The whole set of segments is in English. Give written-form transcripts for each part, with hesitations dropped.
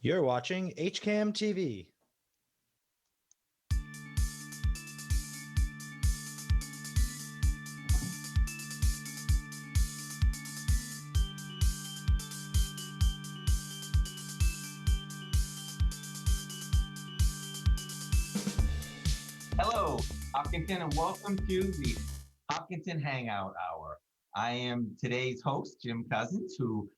You're watching HCAM TV. Hello, Hopkinton, and welcome to the Hopkinton Hangout Hour. I am today's host, Jim Cousins, who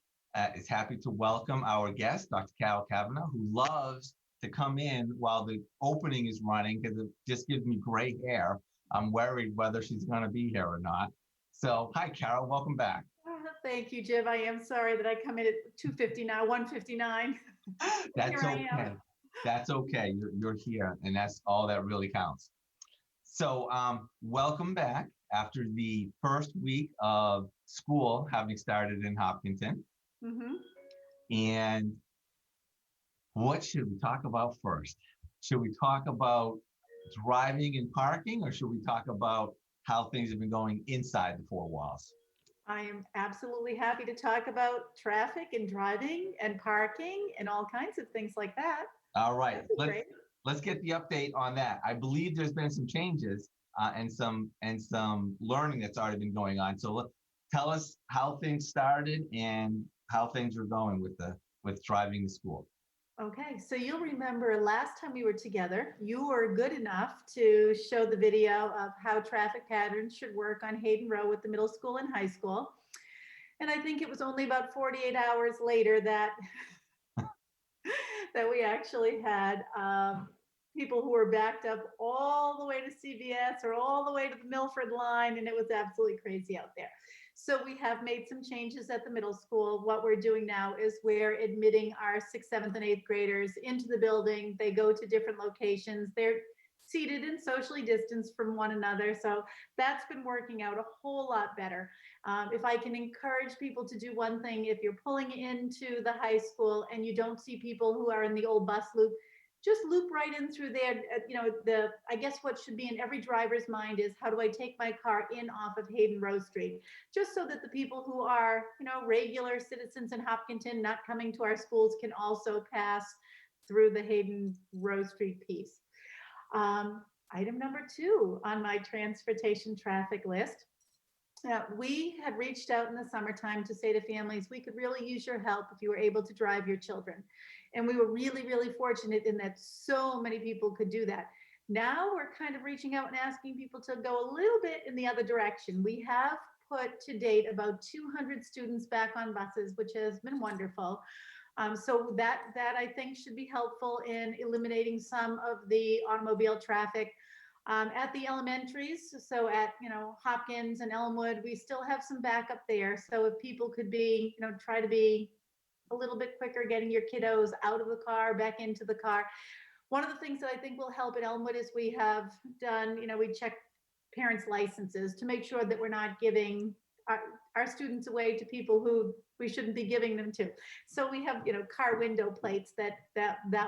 is happy to welcome our guest, Dr. Carol Cavanaugh, who loves to come in while the opening is running because it just gives me gray hair. I'm worried whether she's going to be here or not. So, hi, Carol. Welcome back. Thank you, Jim. I am sorry that I come in at 2:59, 1:59. That's okay. That's okay. You're here, and that's all that really counts. So, welcome back after the first week of school having started in Hopkinton. Mm-hmm. And what should we talk about first? Should we talk about driving and parking, or should we talk about how things have been going inside the four walls? I am absolutely happy to talk about traffic and driving and parking and all kinds of things like that. All right, let's get the update on that. I believe there's been some changes and some learning that's already been going on. So tell us how things started and how things are going with driving to school. Okay, so you'll remember last time we were together, you were good enough to show the video of how traffic patterns should work on Hayden Row with the middle school and high school. And I think it was only about 48 hours later that that we actually had people who were backed up all the way to CVS or all the way to the Milford line, and it was absolutely crazy out there. So we have made some changes at the middle school. What we're doing now is we're admitting our 6th, 7th, and 8th graders into the building. They go to different locations. They're seated and socially distanced from one another. So that's been working out a whole lot better. If I can encourage people to do one thing, if you're pulling into the high school and you don't see people who are in the old bus loop, just loop right in through there. I guess what should be in every driver's mind is, how do I take my car in off of Hayden Row Street? Just so that the people who are, regular citizens in Hopkinton, not coming to our schools, can also pass through the Hayden Row Street piece. Item number 2 on my transportation traffic list. We had reached out in the summertime to say to families, we could really use your help if you were able to drive your children. And we were really, really fortunate in that so many people could do that. Now we're kind of reaching out and asking people to go a little bit in the other direction. We have put to date about 200 students back on buses, which has been wonderful. So that I think should be helpful in eliminating some of the automobile traffic. At the elementaries, so at Hopkins and Elmwood, we still have some backup there. So if people could be, try to be a little bit quicker getting your kiddos out of the car, back into the car. One of the things that I think will help at Elmwood is we have done, we check parents' licenses to make sure that we're not giving our students away to people who we shouldn't be giving them to. So we have, car window plates that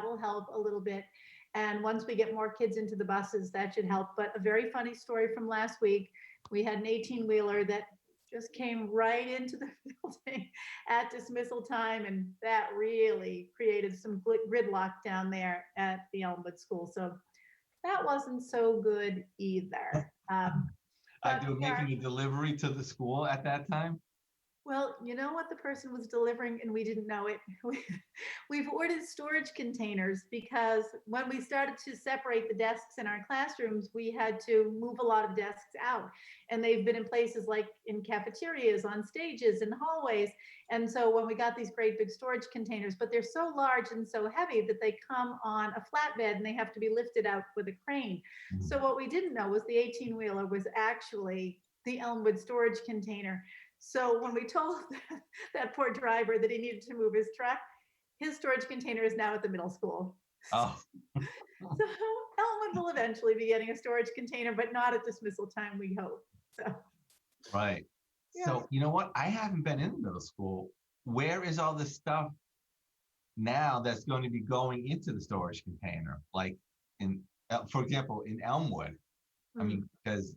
will help a little bit. And once we get more kids into the buses, that should help. But a very funny story from last week, we had an 18-wheeler that just came right into the building at dismissal time, and that really created some gridlock down there at the Elmwood School. So that wasn't so good either. They were making a delivery to the school at that time? Well, you know what the person was delivering, and we didn't know it. We've ordered storage containers because when we started to separate the desks in our classrooms, we had to move a lot of desks out. And they've been in places like in cafeterias, on stages, in hallways. And so when we got these great big storage containers, but they're so large and so heavy that they come on a flatbed and they have to be lifted out with a crane. Mm-hmm. So what we didn't know was the 18-wheeler was actually the Elmwood storage container. So when we told that poor driver that he needed to move his truck, his storage container is now at the middle school. Oh. So Elmwood will eventually be getting a storage container, but not at dismissal time, we hope. So. Right. Yeah. So you know what? I haven't been in the middle school. Where is all this stuff now that's going to be going into the storage container? Like for example, in Elmwood, mm-hmm. I mean, because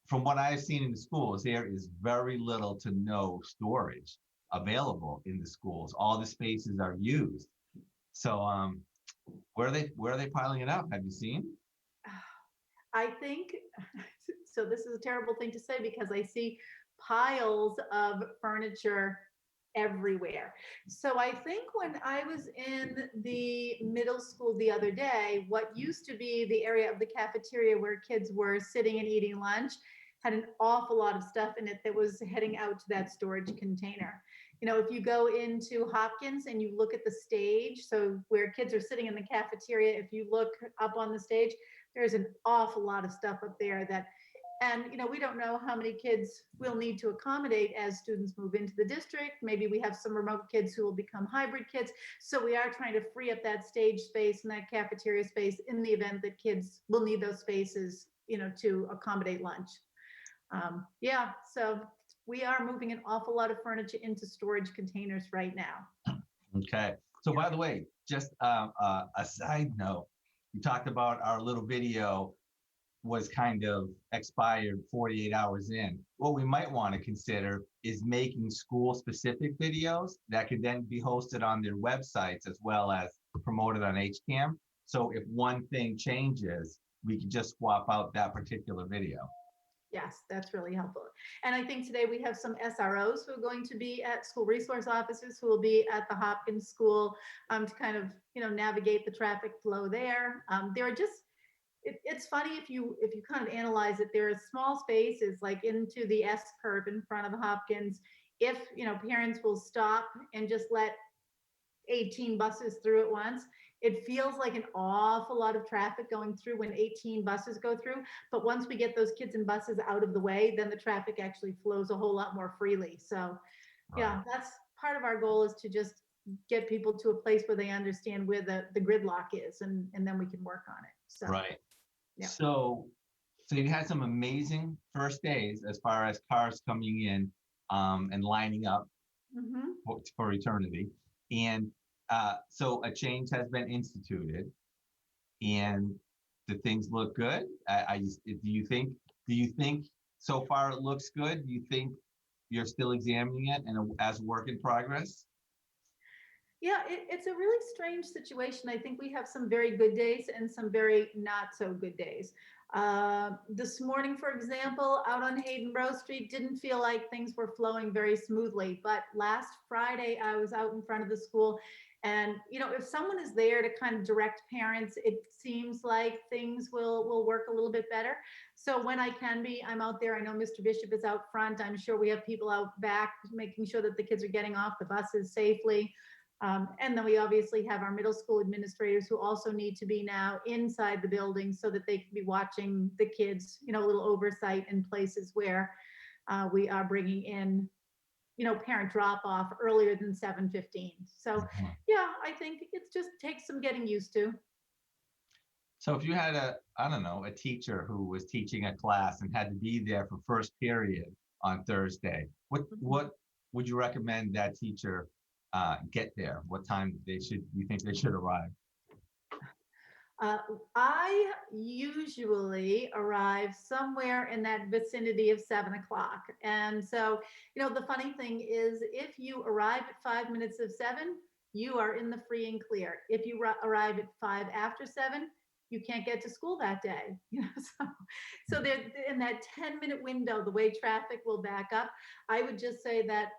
from what I've seen in the schools, there is very little to no storage. available in the schools. All the spaces are used. So where are they piling it up? Have you seen? I think, so this is a terrible thing to say because I see piles of furniture everywhere. So I think when I was in the middle school the other day, what used to be the area of the cafeteria where kids were sitting and eating lunch had an awful lot of stuff in it that was heading out to that storage container. You know, if you go into Hopkins and you look at the stage, so where kids are sitting in the cafeteria, if you look up on the stage, there's an awful lot of stuff up there that, and you know, we don't know how many kids we'll need to accommodate as students move into the district. Maybe we have some remote kids who will become hybrid kids. So we are trying to free up that stage space and that cafeteria space in the event that kids will need those spaces, you know, to accommodate lunch. Yeah, so we are moving an awful lot of furniture into storage containers right now. Okay. So by the way, just a side note, you talked about our little video was kind of expired 48 hours in. What we might want to consider is making school specific videos that could then be hosted on their websites as well as promoted on HCAM. So if one thing changes, we can just swap out that particular video. Yes, that's really helpful. And I think today we have some SROs who are going to be at school resource officers who will be at the Hopkins School to kind of, you know, navigate the traffic flow there. There are just, it's funny if you kind of analyze it, there are small spaces like into the S curve in front of Hopkins. If, you know, parents will stop and just let 18 buses through at once, it feels like an awful lot of traffic going through when 18 buses go through. But once we get those kids and buses out of the way, then the traffic actually flows a whole lot more freely. So yeah, that's part of our goal, is to just get people to a place where they understand where the gridlock is, and then we can work on it. So Right. Yeah. So you had some amazing first days as far as cars coming in and lining up Mhm. for eternity. And so a change has been instituted, and the things look good. Do you think so far it looks good? Do you think you're still examining it and as a work in progress? Yeah, it's a really strange situation. I think we have some very good days and some very not so good days. This morning, for example, out on Hayden Row Street, didn't feel like things were flowing very smoothly. But last Friday, I was out in front of the school, and you know, if someone is there to kind of direct parents, it seems like things will work a little bit better. So when I can be, I'm out there. I know Mr. Bishop is out front. I'm sure we have people out back making sure that the kids are getting off the buses safely. And then we obviously have our middle school administrators who also need to be now inside the building so that they can be watching the kids, you know, a little oversight in places where we are bringing in, you know, parent drop off earlier than 7:15. So yeah, I think it just takes some getting used to. So if you had I don't know, a teacher who was teaching a class and had to be there for first period on Thursday, what would you recommend that teacher get there? What time you think they should arrive? Uh, I usually arrive somewhere in that vicinity of 7 o'clock. And so, you know, the funny thing is, if you arrive at 5 minutes of 7, you are in the free and clear. If you arrive at 5 after 7, you can't get to school that day. You know, so there, in that 10-minute window, the way traffic will back up, I would just say that,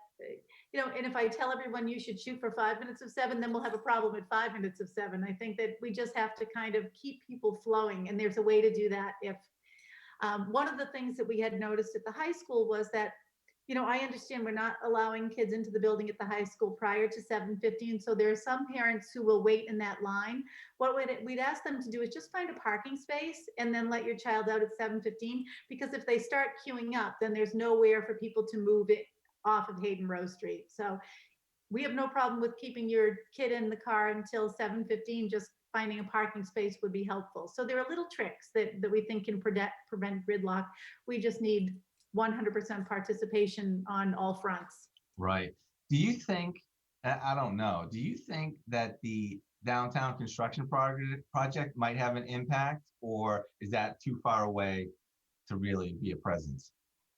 you know, and if I tell everyone you should shoot for 5 minutes of 7, then we'll have a problem at 5 minutes of 7. I think that we just have to kind of keep people flowing, and there's a way to do that. If one of the things that we had noticed at the high school was that, you know, I understand we're not allowing kids into the building at the high school prior to 7:15. So there are some parents who will wait in that line. What we'd ask them to do is just find a parking space and then let your child out at 7:15, because if they start queuing up, then there's nowhere for people to move it off of Hayden Row Street. So we have no problem with keeping your kid in the car until 7:15. Just finding a parking space would be helpful. So there are little tricks that we think can prevent gridlock. We just need 100% participation on all fronts. Right. Do you think, I don't know, do you think that the downtown construction project might have an impact, or is that too far away to really be a presence?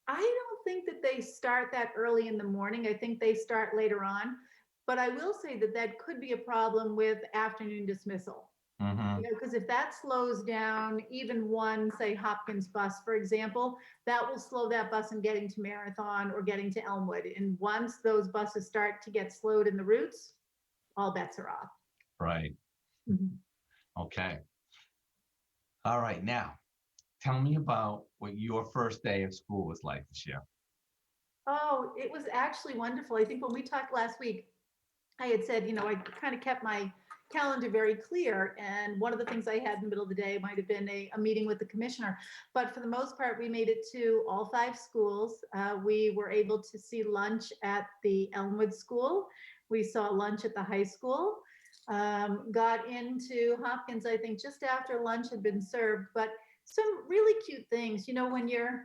I don't think that they start that early in the morning. I think they start later on. But I will say that that could be a problem with afternoon dismissal. Mm-hmm. Because if that slows down even one, say, Hopkins bus, for example, that will slow that bus in getting to Marathon or getting to Elmwood. And once those buses start to get slowed in the routes, all bets are off. Right. Mhm. Okay. All right. Now, tell me about what your first day of school was like this year. Oh, it was actually wonderful. I think when we talked last week, I had said, I kind of kept my calendar very clear. And one of the things I had in the middle of the day might have been a meeting with the commissioner. But for the most part, we made it to all 5 schools. We were able to see lunch at the Elmwood School. We saw lunch at the high school. Got into Hopkins, I think, just after lunch had been served. But some really cute things, when you're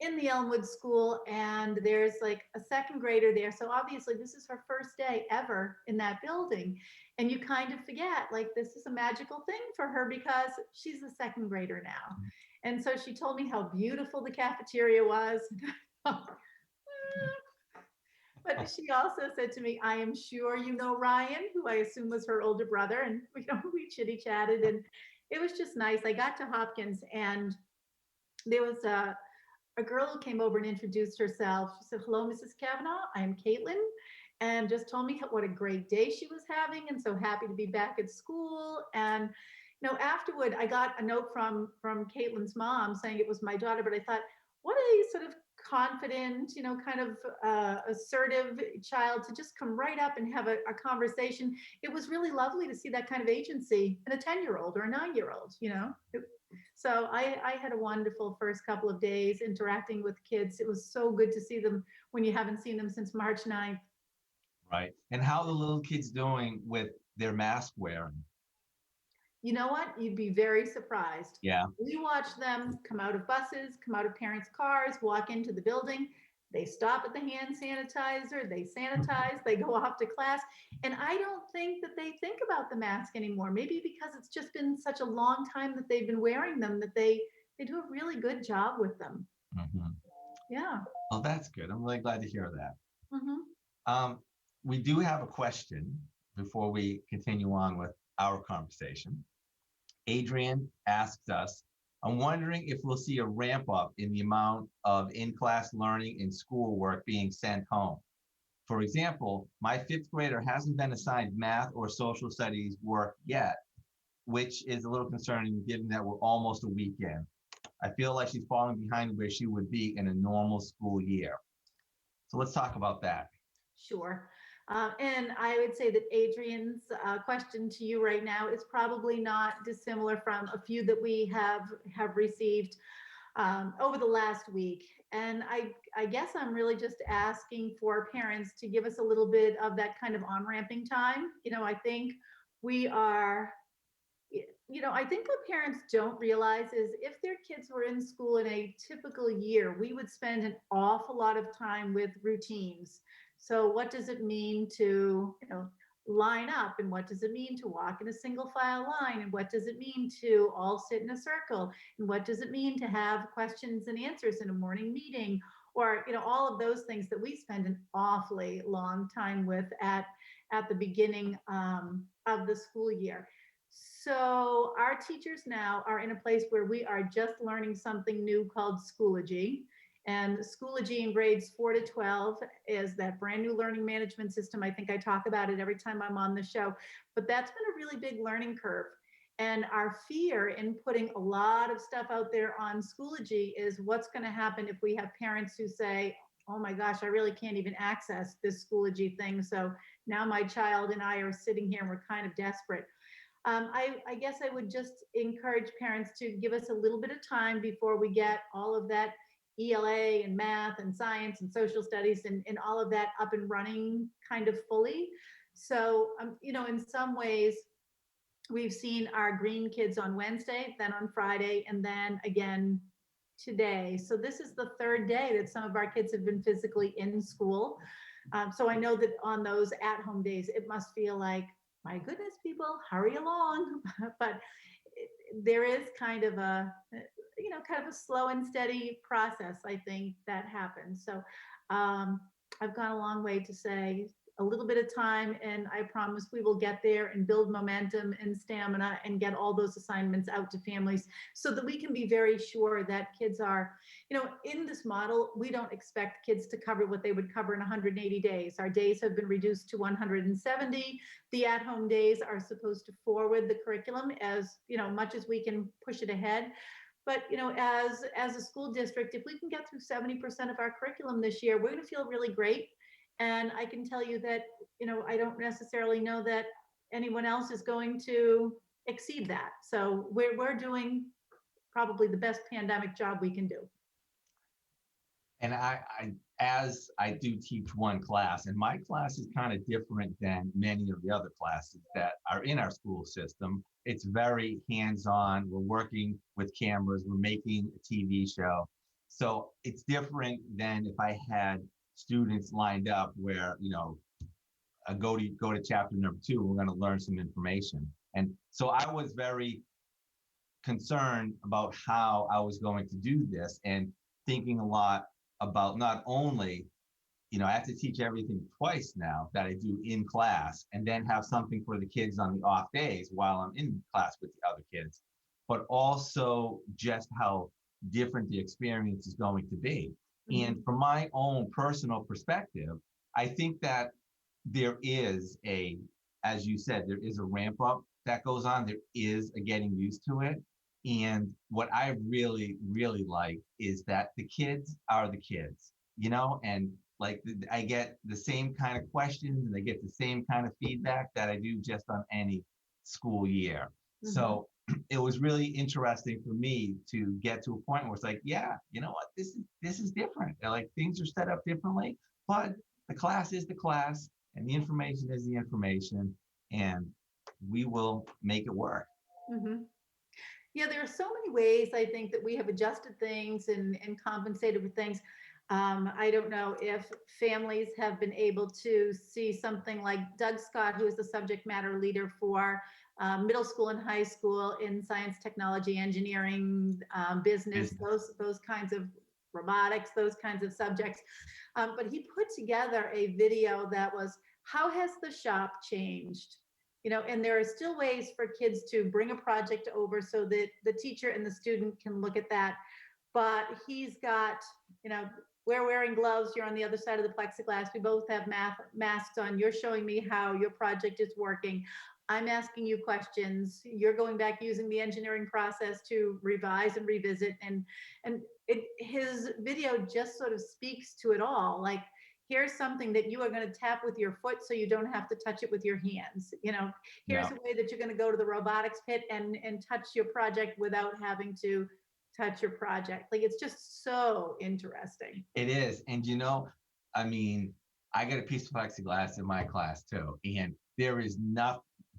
in the Elmwood School and there's like a second grader there. So obviously this is her first day ever in that building. And you kind of forget, like, this is a magical thing for her because she's a second grader now. And so she told me how beautiful the cafeteria was. But she also said to me, I am sure you know Ryan, who I assume was her older brother. And we chitty chatted and it was just nice. I got to Hopkins and there was a girl who came over and introduced herself. She said, hello, Mrs. Cavanaugh, I'm Caitlin, and just told me what a great day she was having and so happy to be back at school. And afterward, I got a note from Caitlin's mom saying it was my daughter, but I thought, what a sort of confident, kind of assertive child to just come right up and have a conversation. It was really lovely to see that kind of agency in a 10-year-old or a 9-year-old, So I had a wonderful first couple of days interacting with kids. It was so good to see them when you haven't seen them since March 9th. Right. And how are the little kids doing with their mask wearing? You know what? You'd be very surprised. Yeah. We watch them come out of buses, come out of parents' cars, walk into the building. They stop at the hand sanitizer, they sanitize, they go off to class. And I don't think that they think about the mask anymore. Maybe because it's just been such a long time that they've been wearing them that they do a really good job with them. Mm-hmm. Yeah. Well, that's good. I'm really glad to hear that. Mm-hmm. We do have a question before we continue on with our conversation. Adrian asks us, I'm wondering if we'll see a ramp up in the amount of in-class learning and schoolwork being sent home. For example, my 5th grader hasn't been assigned math or social studies work yet, which is a little concerning given that we're almost a week in. I feel like she's falling behind where she would be in a normal school year. So let's talk about that. Sure. And I would say that Adrian's question to you right now is probably not dissimilar from a few that we have received over the last week. And I guess I'm really just asking for parents to give us a little bit of that kind of on-ramping time. I think we are, I think what parents don't realize is if their kids were in school in a typical year, we would spend an awful lot of time with routines. So what does it mean to, line up, and what does it mean to walk in a single file line, and what does it mean to all sit in a circle, and what does it mean to have questions and answers in a morning meeting, or all of those things that we spend an awfully long time with at the beginning of the school year. So our teachers now are in a place where we are just learning something new called Schoology. And Schoology in grades 4 to 12 is that brand new learning management system. I think I talk about it every time I'm on the show, but that's been a really big learning curve. And our fear in putting a lot of stuff out there on Schoology is what's going to happen if we have parents who say, oh my gosh, I really can't even access this Schoology thing. So now my child and I are sitting here and we're kind of desperate. I guess I would just encourage parents to give us a little bit of time before we get all of that ELA and math and science and social studies and all of that up and running kind of fully. So, in some ways, we've seen our green kids on Wednesday, then on Friday, and then again today. So this is the 3rd day that some of our kids have been physically in school. So I know that on those at-home days, it must feel like, my goodness, people, hurry along. But there is kind of kind of a slow and steady process, I think, that happens. So I've gone a long way to say a little bit of time, and I promise we will get there and build momentum and stamina and get all those assignments out to families so that we can be very sure that kids are, in this model, we don't expect kids to cover what they would cover in 180 days. Our days have been reduced to 170. The at-home days are supposed to forward the curriculum as, much as we can push it ahead. But as a school district, if we can get through 70% of our curriculum this year, we're going to feel really great. And I can tell you that, I don't necessarily know that anyone else is going to exceed that. So we're doing probably the best pandemic job we can do. And as I do teach one class, and my class is kind of different than many of the other classes that are in our school system. It's very hands-on. We're working with cameras. We're making a TV show. So it's different than if I had students lined up where, go to chapter number 2, we're going to learn some information. And so I was very concerned about how I was going to do this and thinking a lot about not only, I have to teach everything twice now that I do in class, and then have something for the kids on the off days while I'm in class with the other kids, but also just how different the experience is going to be. Mm-hmm. And from my own personal perspective, I think that there is as you said, there is a ramp up that goes on. There is a getting used to it. And what I really, really like is that the kids are the kids, and like I get the same kind of questions and I get the same kind of feedback that I do just on any school year. Mm-hmm. So it was really interesting for me to get to a point where it's like, yeah, you know what, this is different. Like things are set up differently, but the class is the class and the information is the information, and we will make it work. Mm-hmm. Yeah, there are so many ways I think that we have adjusted things and compensated for things. I don't know if families have been able to see something like Doug Scott, who is the subject matter leader for middle school and high school in science, technology, engineering, business, those kinds of robotics, those kinds of subjects. But he put together a video that was, how has the shop changed? And there are still ways for kids to bring a project over so that the teacher and the student can look at that. But he's got, we're wearing gloves. You're on the other side of the plexiglass. We both have masks on. You're showing me how your project is working. I'm asking you questions. You're going back using the engineering process to revise and revisit. And his video just sort of speaks to it all. Like, here's something that you are going to tap with your foot so you don't have to touch it with your hands. Here's a way that you're going to go to the robotics pit and touch your project without having to touch your project. Like, it's just so interesting. It is. And I got a piece of plexiglass in my class too. And there is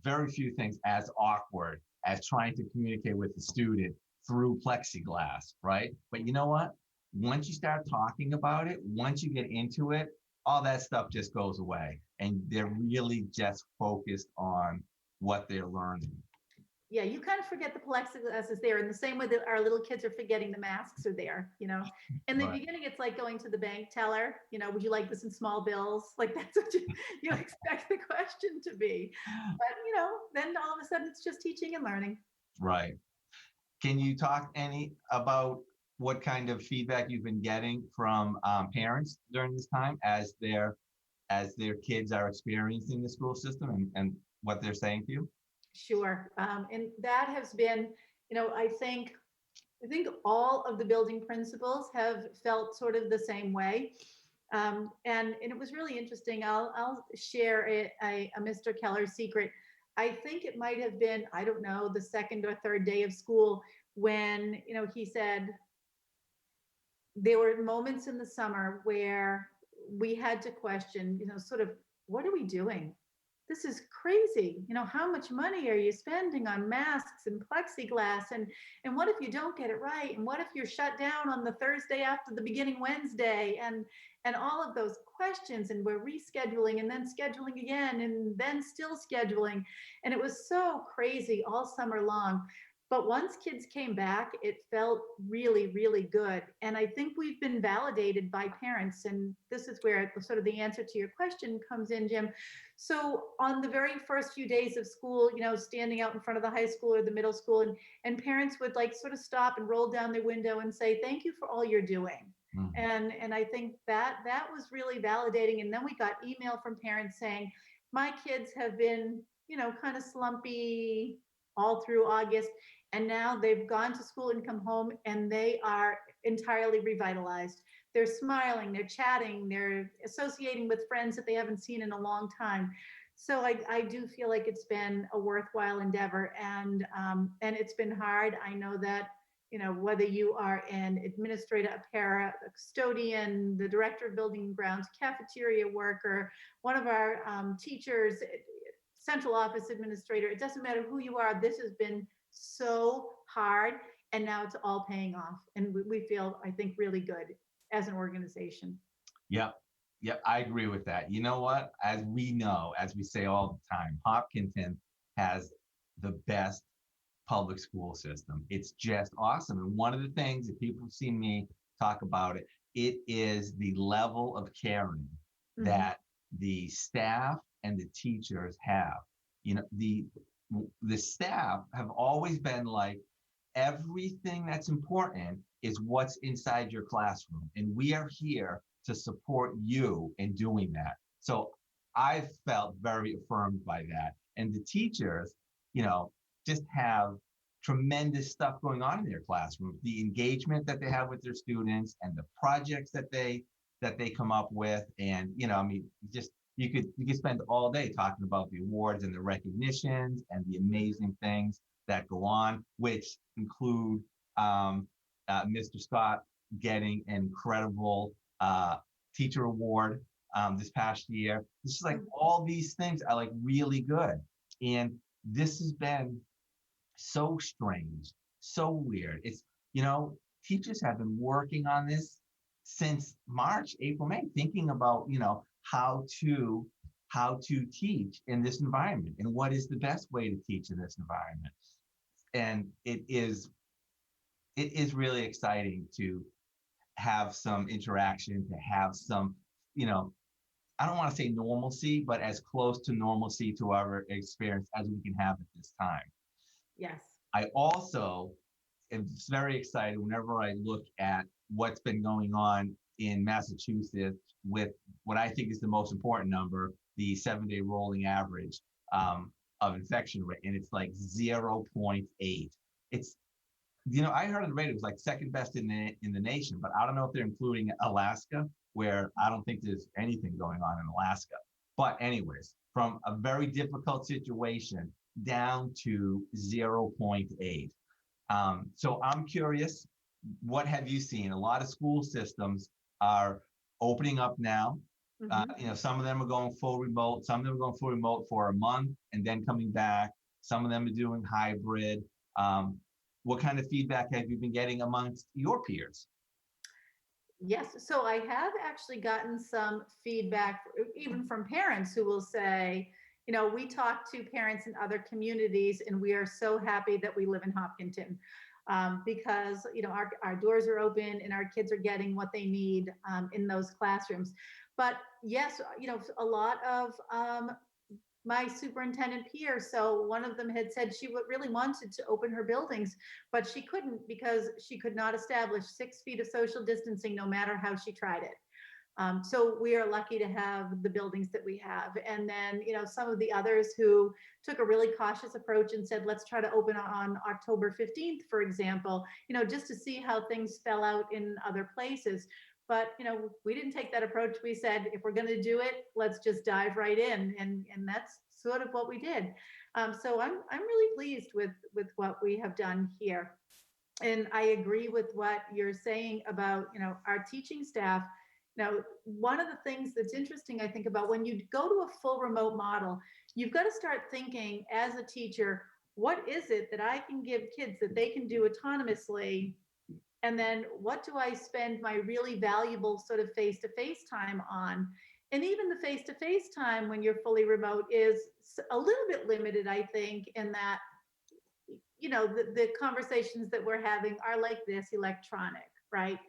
very few things as awkward as trying to communicate with the student through plexiglass, right? But you know what? Once you start talking about it, once you get into it, all that stuff just goes away. And they're really just focused on what they're learning. Yeah, you kind of forget the plexiglass is there in the same way that our little kids are forgetting the masks are there, In the Right. beginning, it's like going to the bank teller, would you like this in small bills? Like, that's what you expect the question to be. But, then all of a sudden it's just teaching and learning. Right. Can you talk about what kind of feedback you've been getting from parents during this time as their kids are experiencing the school system and what they're saying to you? Sure. And that has been, I think all of the building principals have felt sort of the same way. And it was really interesting. I'll share a Mr. Keller secret. I think it might have been, I don't know, the second or third day of school when, he said there were moments in the summer where we had to question, sort of, what are we doing? This is crazy. How much money are you spending on masks and plexiglass? And what if you don't get it right? And what if you're shut down on the Thursday after the beginning Wednesday? And all of those questions, and we're rescheduling and then scheduling again and then still scheduling. And it was so crazy all summer long. But once kids came back, it felt really, really good. And I think we've been validated by parents. And this is where sort of the answer to your question comes in, Jim. So on the very first few days of school, standing out in front of the high school or the middle school, and parents would like sort of stop and roll down their window and say, thank you for all you're doing. Mhm. And I think that was really validating. And then we got email from parents saying, my kids have been, kind of slumpy all through August. And now they've gone to school and come home and they are entirely revitalized. They're smiling, they're chatting, they're associating with friends that they haven't seen in a long time. So I do feel like it's been a worthwhile endeavor, and it's been hard. I know that, whether you are an administrator, a para, a custodian, the director of building and grounds, cafeteria worker, one of our teachers, central office administrator, it doesn't matter who you are, this has been so hard, and now it's all paying off. And we feel, I think, really good as an organization. Yep. Yep. I agree with that. You know what? As we know, as we say all the time, Hopkinton has the best public school system. It's just awesome. And one of the things that people have seen me talk about it is the level of caring that the staff and the teachers have. The staff have always been like, everything that's important is what's inside your classroom, and we are here to support you in doing that. So I felt very affirmed by that. And the teachers, just have tremendous stuff going on in their classroom. The engagement that they have with their students and the projects that they come up with. And, just you could spend all day talking about the awards and the recognitions and the amazing things that go on, which include Mr. Scott getting an incredible teacher award this past year. This is like, all these things are like really good. And this has been so strange, so weird. It's, teachers have been working on this since March, April, May, thinking about, how to teach in this environment and what is the best way to teach in this environment. And it is really exciting to have some interaction, to have some, I don't want to say normalcy, but as close to normalcy to our experience as we can have at this time. Yes. I also am very excited whenever I look at what's been going on in Massachusetts with what I think is the most important number, the 7-day rolling average of infection rate, and it's like 0.8. It's, I heard on the radio it was like second best in the nation, but I don't know if they're including Alaska, where I don't think there's anything going on in Alaska. But anyways, from a very difficult situation down to 0.8. So I'm curious, what have you seen? A lot of school systems are opening up now. Some of them are going full remote. Some of them are going full remote for a month and then coming back. Some of them are doing hybrid. What kind of feedback have you been getting amongst your peers? Yes, so I have actually gotten some feedback, even from parents who will say, we talk to parents in other communities, and we are so happy that we live in Hopkinton, because our doors are open and our kids are getting what they need in those classrooms. But yes, a lot of my superintendent peers. So one of them had said she really wanted to open her buildings, but she couldn't because she could not establish 6 feet of social distancing no matter how she tried it. So we are lucky to have the buildings that we have. And then, some of the others who took a really cautious approach and said, let's try to open on October 15th, for example, just to see how things fell out in other places. But, we didn't take that approach. We said, if we're going to do it, let's just dive right in. And that's sort of what we did. So I'm really pleased with what we have done here. And I agree with what you're saying about, our teaching staff. Now, one of the things that's interesting, I think, about when you go to a full remote model, you've got to start thinking as a teacher, what is it that I can give kids that they can do autonomously? And then what do I spend my really valuable sort of face-to-face time on? And even the face-to-face time when you're fully remote is a little bit limited, I think, in that the conversations that we're having are like this, electronic, right?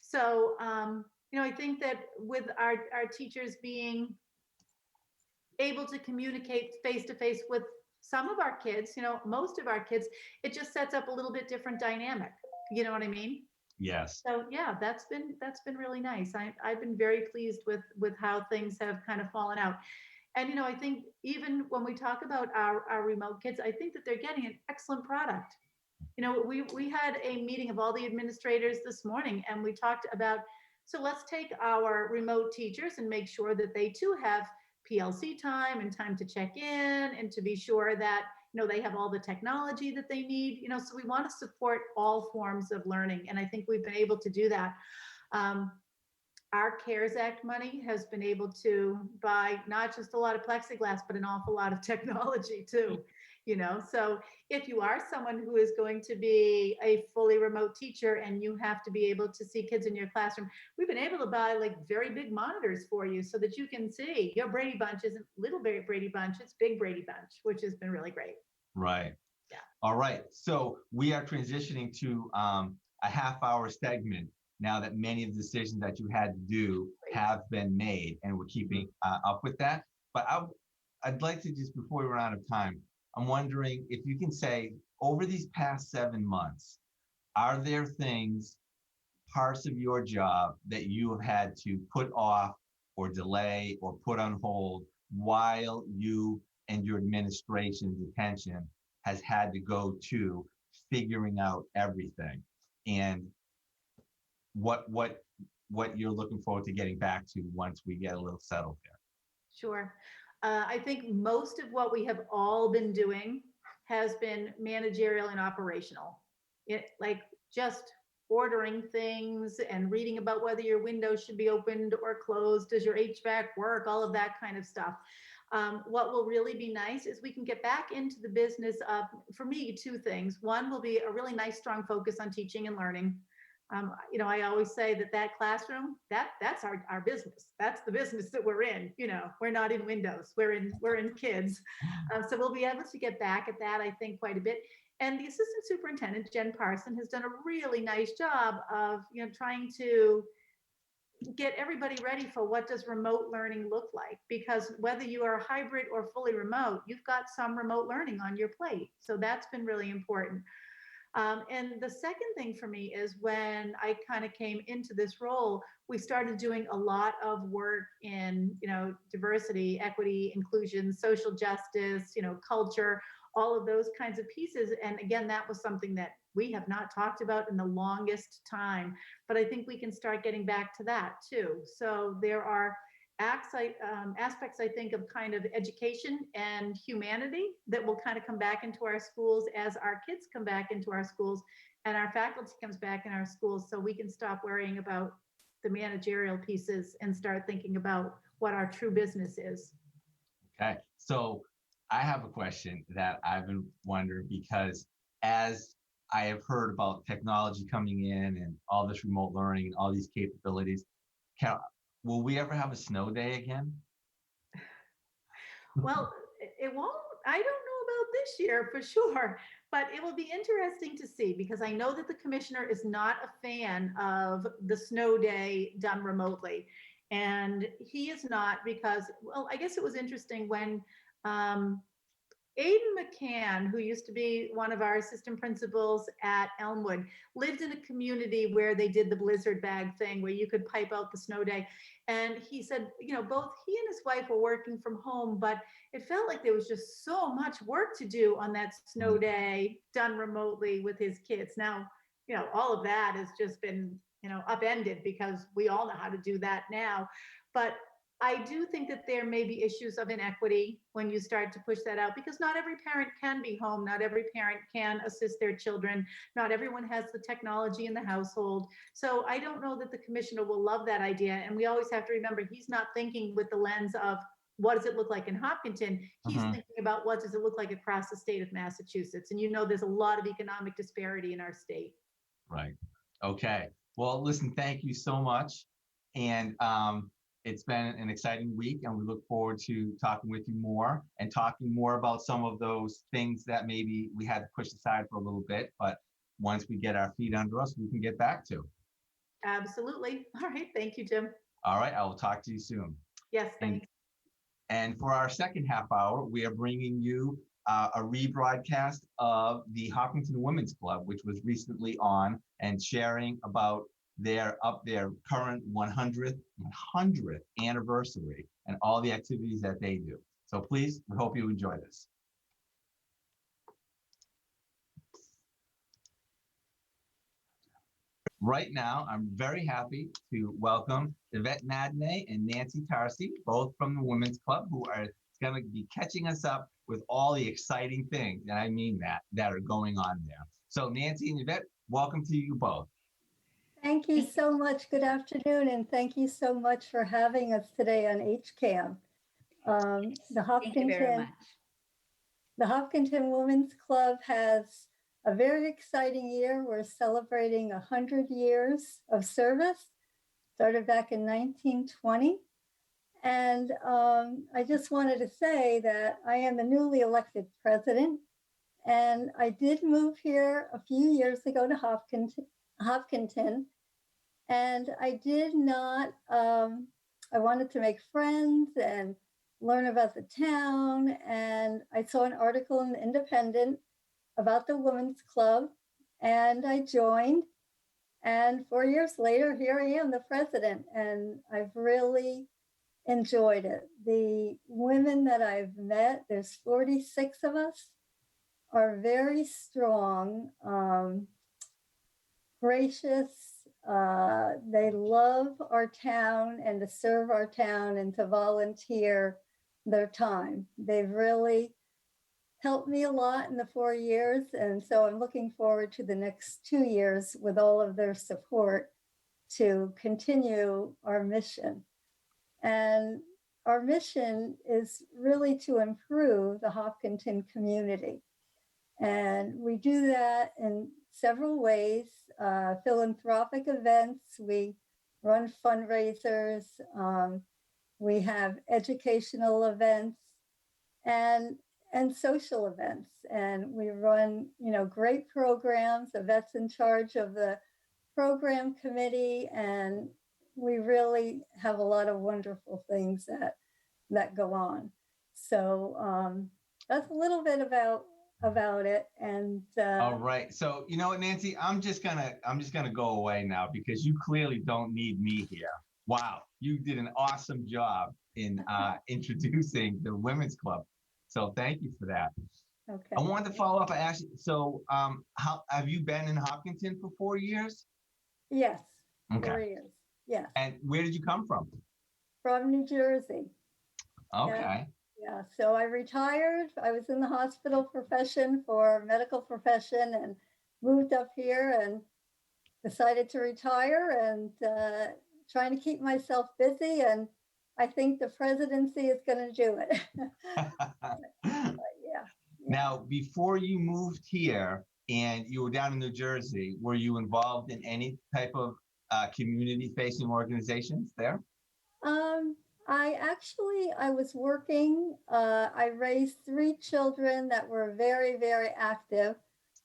So, I think that with our teachers being able to communicate face to face with some of our kids, most of our kids, it just sets up a little bit different dynamic. You know what I mean? Yes. So yeah, that's been really nice. I've been very pleased with how things have kind of fallen out. And I think even when we talk about our remote kids, I think that they're getting an excellent product. We had a meeting of all the administrators this morning, and we talked about, so let's take our remote teachers and make sure that they too have PLC time and time to check in, and to be sure that they have all the technology that they need. So we want to support all forms of learning, and I think we've been able to do that. Our CARES Act money has been able to buy not just a lot of plexiglass, but an awful lot of technology too. So if you are someone who is going to be a fully remote teacher and you have to be able to see kids in your classroom, we've been able to buy like very big monitors for you so that you can see. Your Brady Bunch isn't little Brady Bunch, it's big Brady Bunch, which has been really great. Right. Yeah. All right. So we are transitioning to a half-hour segment now that many of the decisions that you had to do have been made, and we're keeping up with that. But I'd like to just, before we run out of time, I'm wondering if you can say, over these past 7 months, are there things, parts of your job that you have had to put off or delay or put on hold while you and your administration's attention has had to go to figuring out everything, and what you're looking forward to getting back to once we get a little settled there? Sure. I think most of what we have all been doing has been managerial and operational. Like just ordering things and reading about whether your windows should be opened or closed, does your HVAC work, all of that kind of stuff. What will really be nice is we can get back into the business of, for me, two things. One will be a really nice, strong focus on teaching and learning. I always say that classroom, that's our business. That's the business that we're in. We're not in windows. We're in kids. So we'll be able to get back at that, I think, quite a bit. And the assistant superintendent, Jen Parson, has done a really nice job of trying to get everybody ready for what does remote learning look like, because whether you are hybrid or fully remote, you've got some remote learning on your plate. So that's been really important. And the second thing for me is when I kind of came into this role, we started doing a lot of work in, diversity, equity, inclusion, social justice, culture, all of those kinds of pieces. And again, that was something that we have not talked about in the longest time, but I think we can start getting back to that too. So there are aspects, I think, of kind of education and humanity that will kind of come back into our schools as our kids come back into our schools and our faculty comes back in our schools, so we can stop worrying about the managerial pieces and start thinking about what our true business is. Okay, so I have a question that I've been wondering, because as I have heard about technology coming in and all this remote learning and all these capabilities, will we ever have a snow day again? Well, it won't. I don't know about this year for sure, but it will be interesting to see, because I know that the commissioner is not a fan of the snow day done remotely. And he is not, because, well, I guess it was interesting when Aiden McCann, who used to be one of our assistant principals at Elmwood, lived in a community where they did the blizzard bag thing where you could pipe out the snow day. And he said, both he and his wife were working from home, but it felt like there was just so much work to do on that snow day done remotely with his kids. Now, all of that has just been, upended, because we all know how to do that now. But I do think that there may be issues of inequity when you start to push that out, because not every parent can be home. Not every parent can assist their children. Not everyone has the technology in the household. So I don't know that the commissioner will love that idea. And we always have to remember, he's not thinking with the lens of what does it look like in Hopkinton. He's thinking about what does it look like across the state of Massachusetts. And there's a lot of economic disparity in our state. Right. Okay. Well, listen, thank you so much. And It's been an exciting week, and we look forward to talking with you more and talking more about some of those things that maybe we had to push aside for a little bit, but once we get our feet under us, we can get back to. Absolutely. All right. Thank you, Jim. All right, I will talk to you soon. Yes, And, thanks. and for our second half hour, we are bringing you a rebroadcast of the Hopkinton Women's Club, which was recently on and sharing about their current 100th anniversary and all the activities that they do. So please, we hope you enjoy this. Right now, I'm very happy to welcome Yvette Madney and Nancy Tarsi, both from the Women's Club, who are going to be catching us up with all the exciting things, and I mean that are going on there. So Nancy and Yvette, welcome to you both. Thank you so much. Good afternoon, and thank you so much for having us today on HCAM. Thank you very much. The Hopkinton Women's Club has a very exciting year. We're celebrating 100 years of service, started back in 1920. And I just wanted to say that I am the newly elected president, and I did move here a few years ago to Hopkinton, and I did not, I wanted to make friends and learn about the town, and I saw an article in the Independent about the Women's Club, and I joined, and 4 years later, here I am, the president, and I've really enjoyed it. The women that I've met, there's 46 of us, are very strong, gracious. They love our town and to serve our town and to volunteer their time. They've really helped me a lot in the 4 years. And so I'm looking forward to the next 2 years with all of their support to continue our mission. And our mission is really to improve the Hopkinton community. And we do that in several ways, philanthropic events, we run fundraisers, we have educational events and social events. And we run, great programs. Yvette's in charge of the program committee, and we really have a lot of wonderful things that go on. So that's a little bit about it. And all right, so you know what, Nancy, I'm just gonna go away now because you clearly don't need me here. Wow, you did an awesome job in introducing the Women's Club. So thank you for that. okay. I wanted to follow up. I asked you, so how have you been in Hopkinton for 4 years? Yes. Okay. 4 years. Yes. And where did you come from? From New Jersey. Okay. Yeah. So I retired. I was in the hospital profession for medical profession and moved up here and decided to retire and trying to keep myself busy. And I think the presidency is going to do it. Yeah. Now, before you moved here and you were down in New Jersey, were you involved in any type of community-facing organizations there? I was working. I raised 3 children that were very, very active.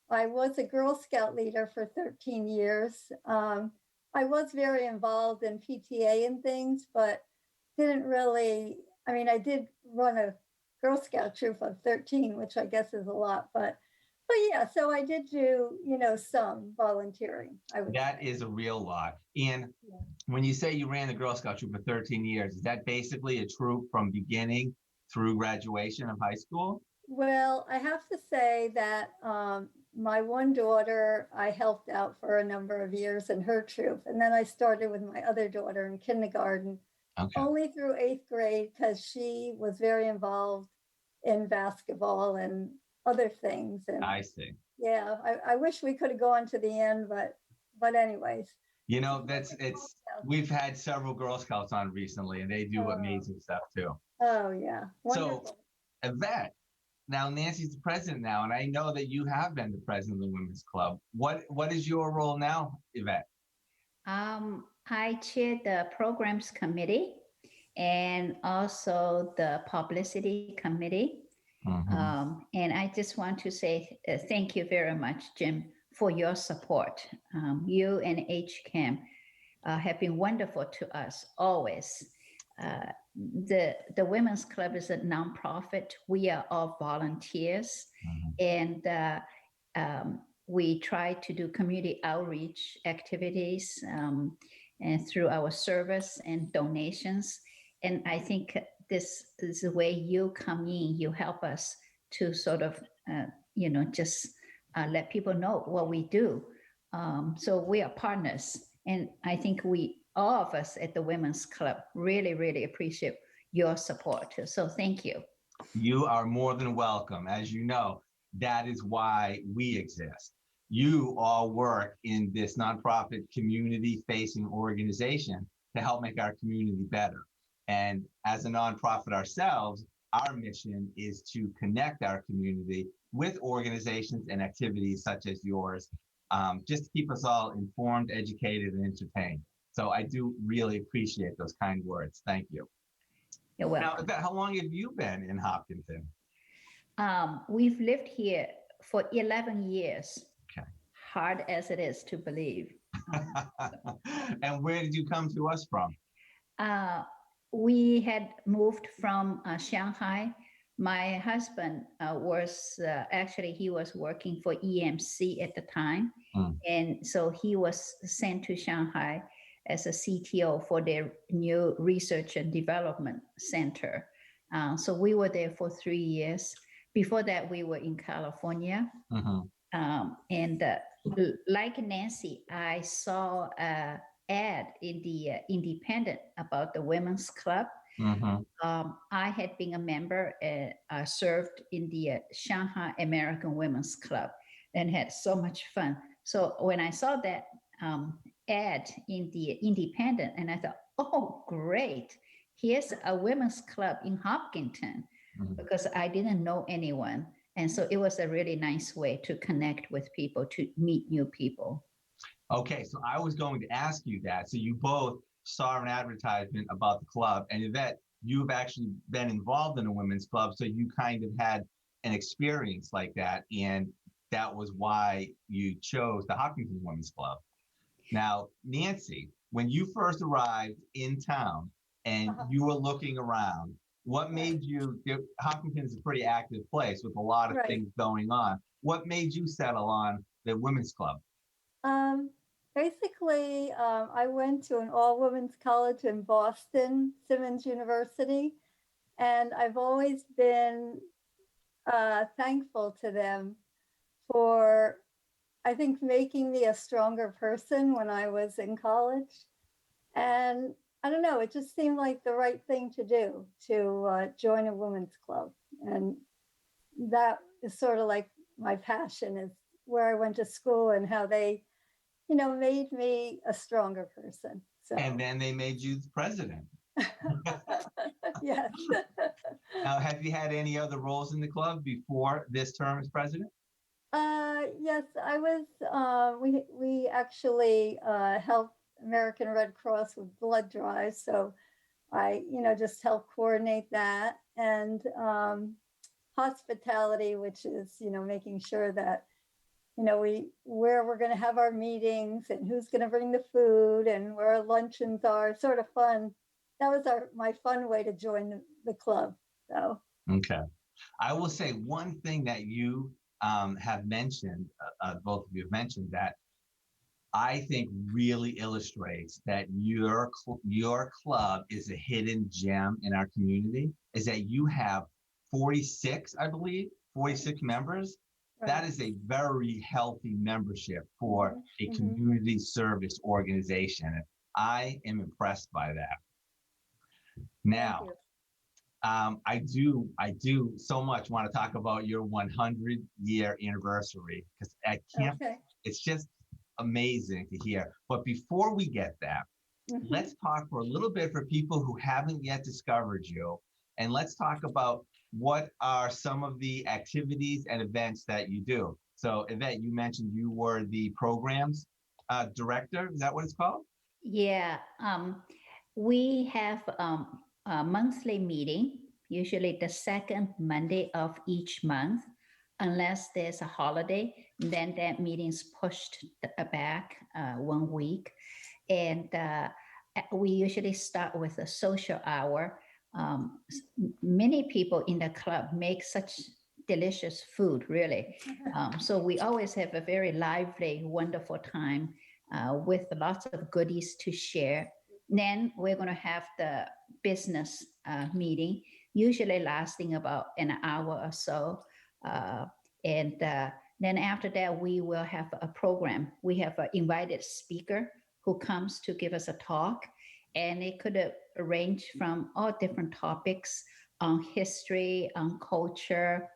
I was a Girl Scout leader for 13 years. I was very involved in PTA and things, but didn't really, I did run a Girl Scout troop of 13, which I guess is a lot, but yeah, so I did do, some volunteering. That is a real lot. And Yeah. when you say you ran the Girl Scout troop for 13 years, is that basically a troop from beginning through graduation of high school? Well, I have to say that my one daughter, I helped out for a number of years in her troop. And then I started with my other daughter in kindergarten, Okay. only through 8th grade, because she was very involved in basketball and other things. And I see. yeah, I wish we could have gone to the end, but anyways. You know, we've had several Girl Scouts on recently and they do amazing stuff too. Oh yeah, wonderful. So, Yvette, now Nancy's the president now, and I know that you have been the president of the Women's Club. What is your role now, Yvette? I chair the programs committee, and also the publicity committee. And I just want to say thank you very much, Jim, for your support. You and HCAM have been wonderful to us always. The Women's Club is a nonprofit. We are all volunteers, and we try to do community outreach activities and through our service and donations. And I think this is the way you come in, you help us to sort of, just let people know what we do. So we are partners. And I think all of us at the Women's Club really, really appreciate your support. So thank you. You are more than welcome. As you know, that is why we exist. You all work in this nonprofit community-facing organization to help make our community better. And as a nonprofit ourselves, our mission is to connect our community with organizations and activities such as yours, just to keep us all informed, educated, and entertained. So I do really appreciate those kind words. Thank you. You're welcome. Now, how long have you been in Hopkinton? We've lived here for 11 years. Okay. Hard as it is to believe. And where did you come to us from? We had moved from Shanghai. My husband he was working for EMC at the time. And so he was sent to Shanghai as a CTO for their new research and development center. So we were there for 3 years. Before that, we were in California. And like Nancy, I saw an ad in the Independent about the Women's Club. I had been a member and served in the Shanghai American Women's Club and had so much fun. So when I saw that ad in the Independent, and I thought, oh, great. Here's a women's club in Hopkinton, because I didn't know anyone. And so it was a really nice way to connect with people, to meet new people. Okay, so I was going to ask you that. So you both saw an advertisement about the club, and Yvette, you've actually been involved in a women's club, so you kind of had an experience like that, and that was why you chose the Hopkinton Women's Club. Now, Nancy, when you first arrived in town and you were looking around, what made you, Hopkinton is a pretty active place with a lot of things going on. What made you settle on the Women's Club? Basically, I went to an all-women's college in Boston, Simmons University, and I've always been thankful to them for, I think, making me a stronger person when I was in college. And I don't know, it just seemed like the right thing to do, to join a women's club. And that is sort of like my passion, is where I went to school and how they, made me a stronger person. So. And then they made you the president. Yes. Now, have you had any other roles in the club before this term as president? Yes, I was, we actually helped American Red Cross with blood drives. So I, just help coordinate that, and hospitality, which is, making sure that, where we're going to have our meetings and who's going to bring the food and where our luncheons are, sort of fun. That was my fun way to join the club. So. Okay. I will say one thing that you have mentioned, both of you have mentioned, that I think really illustrates that your club is a hidden gem in our community, is that you have 46, I believe, 46 members. Right. That is a very healthy membership for a community service organization. I am impressed by that. Now, I do so much want to talk about your 100-year anniversary, because I can't, it's just amazing to hear. But before we get that, let's talk for a little bit for people who haven't yet discovered you. And let's talk about what are some of the activities and events that you do. So Yvette, you mentioned you were the programs director. Is that what it's called? Yeah. We have monthly meeting, usually the second Monday of each month, unless there's a holiday, then that meeting's pushed back 1 week. And we usually start with a social hour. Many people in the club make such delicious food, really. So we always have a very lively, wonderful time with lots of goodies to share. Then we're going to have the business meeting, usually lasting about an hour or so. And then after that, we will have a program. We have an invited speaker who comes to give us a talk. And it could range from all different topics on history, on culture.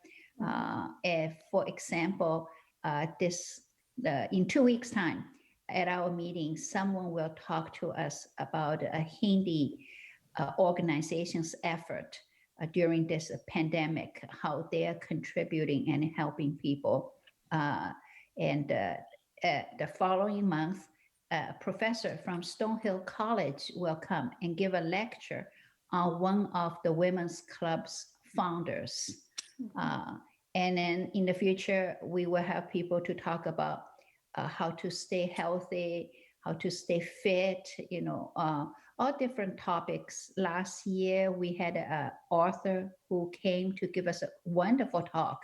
And for example, in 2 weeks' time, at our meeting, someone will talk to us about a Hindi organization's effort during this pandemic, how they are contributing and helping people. And the following month, a professor from Stonehill College will come and give a lecture on one of the Women's Club's founders. And then in the future, we will have people to talk about how to stay healthy, how to stay fit, all different topics. Last year, we had an author who came to give us a wonderful talk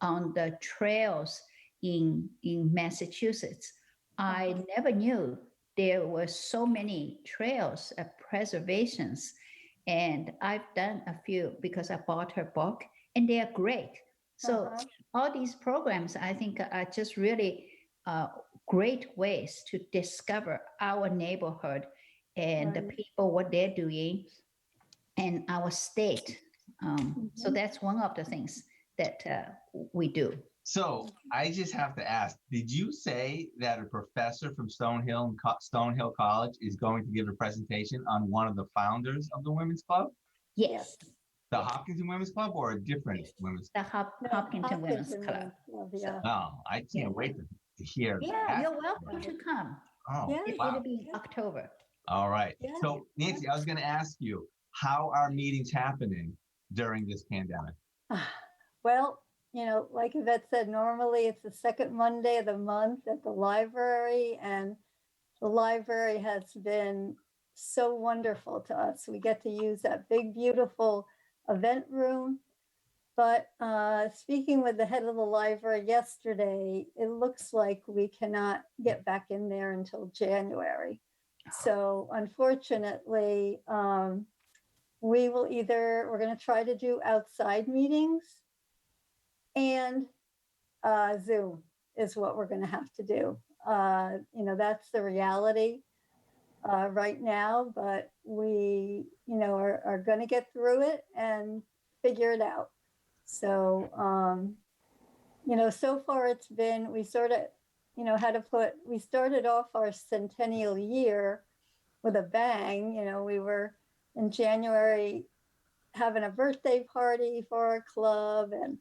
on the trails in Massachusetts. I never knew there were so many trails, preservations, and I've done a few because I bought her book, and they are great. So all these programs, I think, are just really great ways to discover our neighborhood and the people, what they're doing, and our state. So that's one of the things that we do. So I just have to ask, did you say that a professor from Stonehill College is going to give a presentation on one of the founders of the Women's Club? Yes. The Hopkinton Women's Club or a different women's club? The Hopkinton Women's Club. Yeah. Oh, I can't wait to hear. Yeah, you're welcome to come. Oh, yeah, wow. It'll be in October. All right. Yeah. So Nancy, I was going to ask you, how are meetings happening during this pandemic? Well, like Yvette said, normally it's the second Monday of the month at the library, and the library has been so wonderful to us. We get to use that big, beautiful event room. But speaking with the head of the library yesterday, it looks like we cannot get back in there until January. So unfortunately, we're going to try to do outside meetings, and Zoom is what we're going to have to do. That's the reality right now, but we, are going to get through it and figure it out. So, so far it's been, we sort of, we started off our centennial year with a bang. We were in January having a birthday party for our club, and,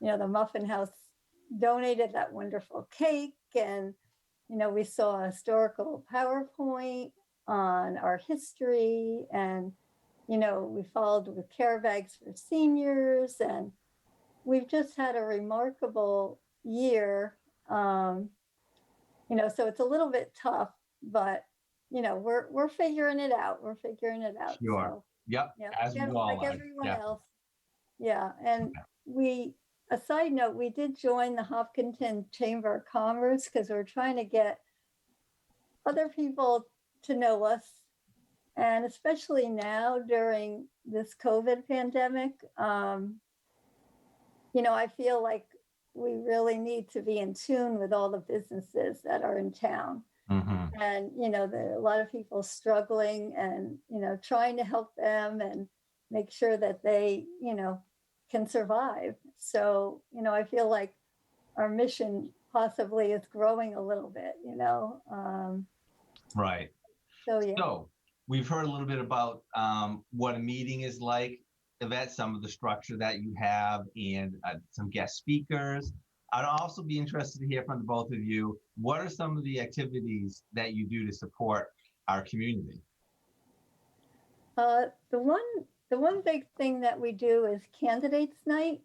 the Muffin House donated that wonderful cake, and, we saw a historical PowerPoint on our history, and we followed with care bags for seniors, and we've just had a remarkable year. So it's a little bit tough, but we're figuring it out. We're figuring it out. Sure. So, yep. As we all like are. everyone else. Yeah. And a side note, we did join the Hopkinton Chamber of Commerce because we're trying to get other people to know us. And especially now during this COVID pandemic, I feel like we really need to be in tune with all the businesses that are in town. Mm-hmm. And, there are a lot of people struggling, and, trying to help them and make sure that they, can survive. So, I feel like our mission possibly is growing a little bit, Right. So, yeah. So we've heard a little bit about what a meeting is like, Yvette, some of the structure that you have, and some guest speakers. I'd also be interested to hear from the both of you. What are some of the activities that you do to support our community? The one big thing that we do is candidates night,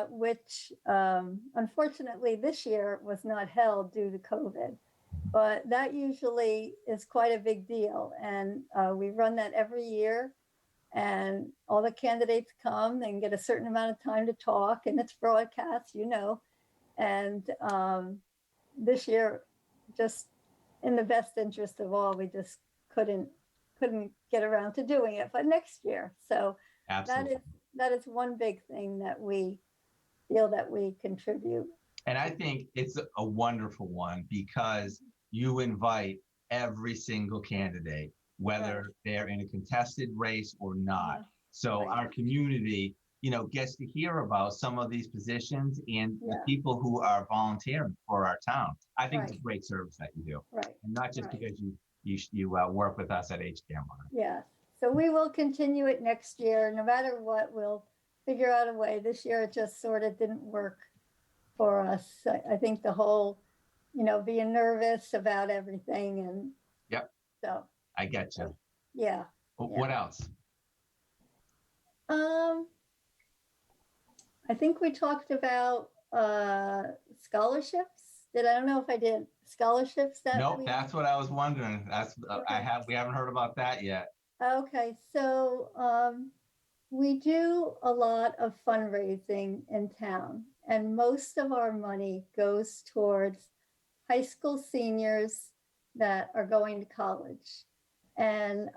which unfortunately this year was not held due to COVID, but that usually is quite a big deal. And we run that every year, and all the candidates come and get a certain amount of time to talk, and it's broadcast, And this year, just in the best interest of all, we just couldn't get around to doing it, but next year. So Absolutely. that is one big thing that we feel that we contribute. And I think it's a wonderful one because you invite every single candidate, whether they're in a contested race or not. So Right. our community, gets to hear about some of these positions and the Yeah. people who are volunteering for our town. I think it's a Right. great service that you do, Right. and not just Right. because you work with us at HCAM on it. Yes. So we will continue it next year. No matter what, we'll figure out a way. This year, it just sort of didn't work for us. I think the whole, being nervous about everything. And Yep. So. I get you. Yeah. What else? I think we talked about scholarships. I don't know if I did scholarships that Nope, we. that's what I was wondering. That's Okay. we haven't heard about that yet. Okay, so we do a lot of fundraising in town, and most of our money goes towards high school seniors that are going to college. And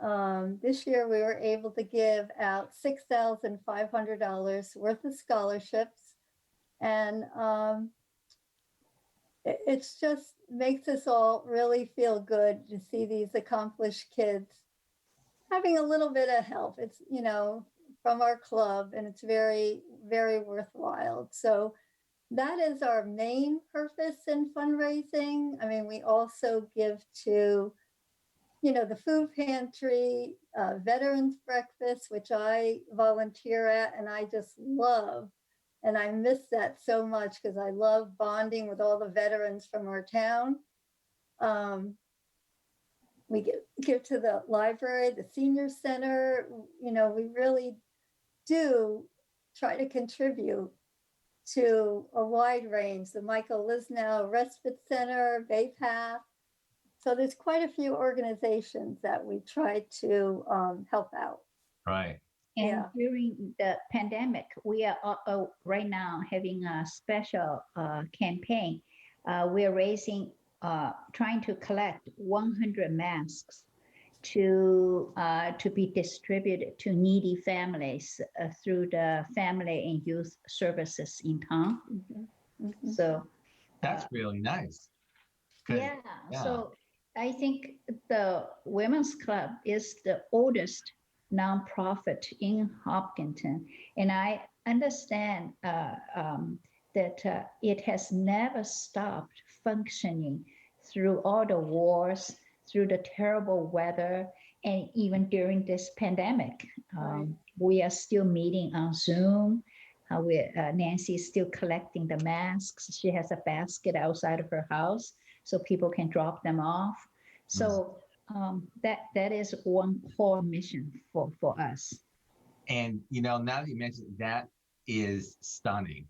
this year we were able to give out $6,500 worth of scholarships. And it's just makes us all really feel good to see these accomplished kids having a little bit of help. It's, from our club, and it's very, very worthwhile. So that is our main purpose in fundraising. I mean, we also give to, the food pantry, veterans breakfast, which I volunteer at, and I just love. And I miss that so much because I love bonding with all the veterans from our town. We give to the library, the senior center. We really do try to contribute to a wide range. The Michael Lisnow Respite Center, Bay Path. So there's quite a few organizations that we try to help out. Right. And during the pandemic, we are right now having a special campaign. We're raising, trying to collect 100 masks to be distributed to needy families through the Family and Youth Services in town. Mm-hmm. Mm-hmm. So that's really nice. Yeah. So I think the Women's Club is the oldest nonprofit in Hopkinton, and I understand that it has never stopped functioning through all the wars, through the terrible weather, and even during this pandemic. Right. We are still meeting on Zoom. Nancy is still collecting the masks. She has a basket outside of her house so people can drop them off. So that is one core mission for us. And now that you mentioned, that is stunning.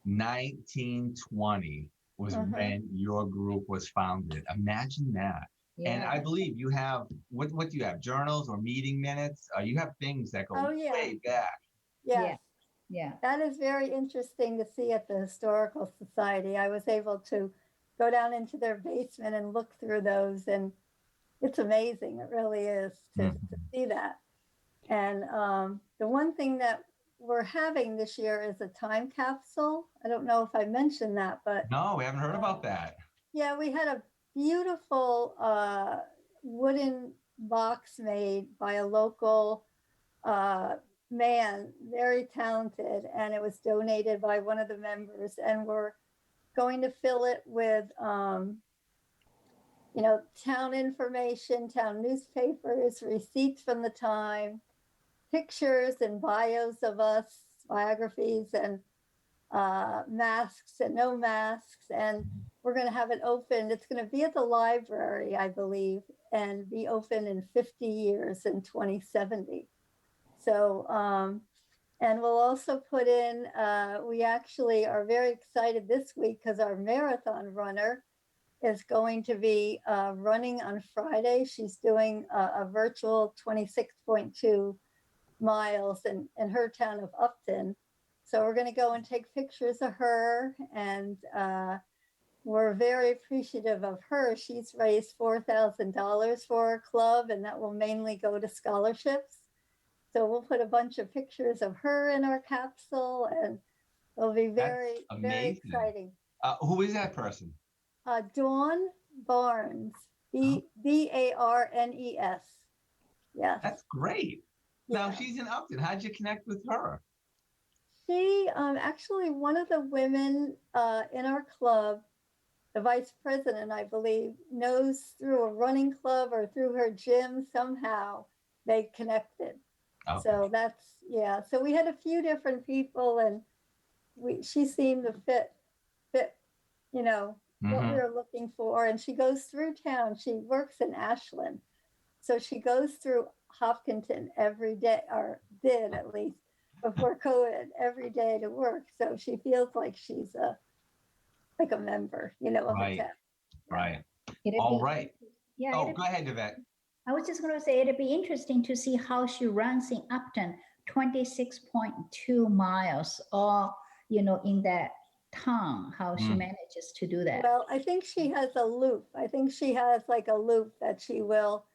1920 was when your group was founded. Imagine that. Yeah. And I believe you have, what do you have, journals or meeting minutes? You have things that go way back. Yes. Yeah. That is very interesting to see at the Historical Society. I was able to go down into their basement and look through those, and it's amazing. It really is to see that. And the one thing that we're having this year is a time capsule. I don't know if I mentioned that, but no, we haven't heard about that. Yeah, we had a beautiful wooden box made by a local man, very talented, and it was donated by one of the members, and we're going to fill it with town information, town newspapers, receipts from the time, pictures and bios of us, biographies, and masks and no masks. And we're going to have it open. It's going to be at the library, I believe, and be open in 50 years in 2070. So, and we'll also put in, we actually are very excited this week because our marathon runner is going to be running on Friday. She's doing a virtual 26.2 miles in her town of Upton. So we're going to go and take pictures of her, and we're very appreciative of her. She's raised $4,000 for our club, and that will mainly go to scholarships. So we'll put a bunch of pictures of her in our capsule, and it'll be very, very exciting. Who is that person? Dawn Barnes, Barnes. Yes. That's great. Yeah. Now she's in Upton. How'd you connect with her? She actually, one of the women in our club, the vice president, I believe, knows through a running club or through her gym somehow they connected. Okay. So that's, yeah. So we had a few different people, and she seemed to fit, you know, what we were looking for. And she goes through town. She works in Ashland. So she goes through Hopkinton every day, or did at least before COVID, every day to work. So she feels like she's like a member, you know, of the town. Right. It'd All be- right. Yeah. Oh, go ahead, Yvette. I was just going to say it'd be interesting to see how she runs in Upton, 26.2 miles, or in that town, how she manages to do that. Well, I think she has a loop. I think she has like a loop that she will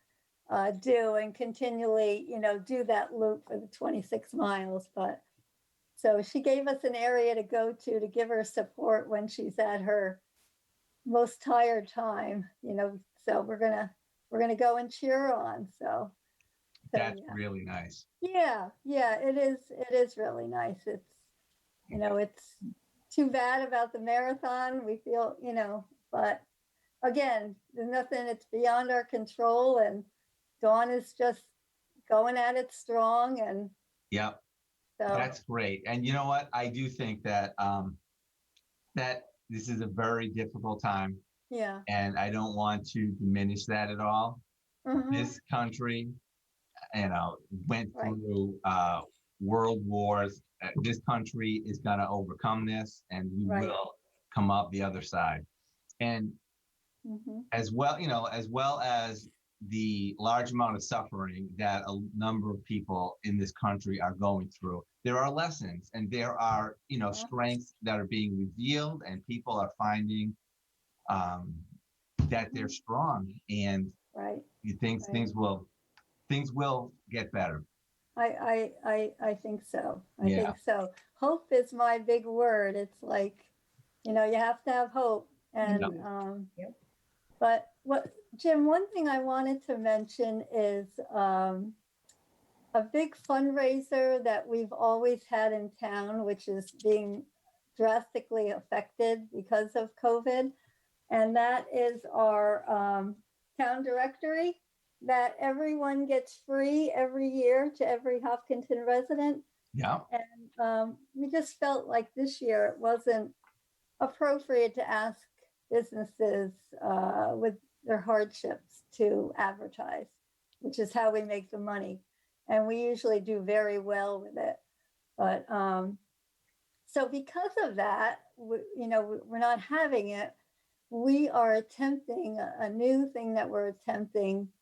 do and continually, do that loop for the 26 miles. But so she gave us an area to go to give her support when she's at her most tired time, so we're gonna go and cheer her on. So That's yeah. really nice. Yeah, it is really nice. It's, it's too bad about the marathon. We feel, but again, there's nothing, it's beyond our control, and Dawn is just going at it strong. And Yep. so That's great. And you know what? I do think that that this is a very difficult time, yeah. and I don't want to diminish that at all. Mhm. This country, went Right. through world wars. This country is going to overcome this, and we Right. will come up the other side. And Mhm. as well as the large amount of suffering that a number of people in this country are going through, there are lessons, and there are, strengths that are being revealed, and people are finding that they're strong, and Right. you think Right. things will get better. I think so. I Yeah. think so. Hope is my big word. It's like, you have to have hope. And Yep. but Jim, one thing I wanted to mention is a big fundraiser that we've always had in town, which is being drastically affected because of COVID. And that is our town directory that everyone gets free every year to every Hopkinton resident. Yeah. And we just felt like this year it wasn't appropriate to ask businesses with their hardships to advertise, which is how we make the money. And we usually do very well with it. But so because of that, we're not having it. We are attempting a new thing that we're attempting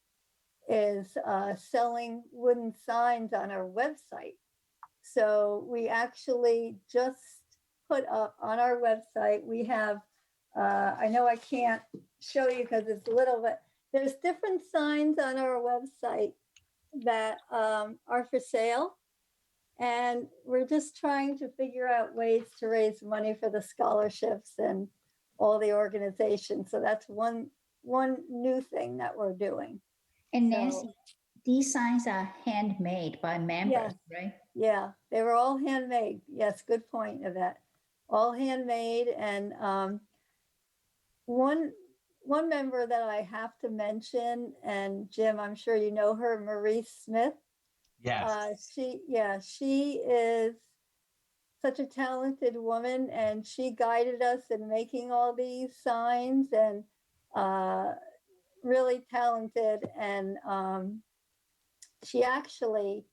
is selling wooden signs on our website. So we actually just put up on our website, we have, I know I can't show you because it's little, but there's different signs on our website that are for sale. And we're just trying to figure out ways to raise money for the scholarships and all the organizations. So that's one new thing that we're doing. And So- Nancy, these signs are handmade by members, right? Yeah, they were all handmade. Yes, good point, Yvette. All handmade. And one member that I have to mention, and Jim, I'm sure you know her, Marie Smith. Yes. She is such a talented woman, and she guided us in making all these signs, and really talented. And she actually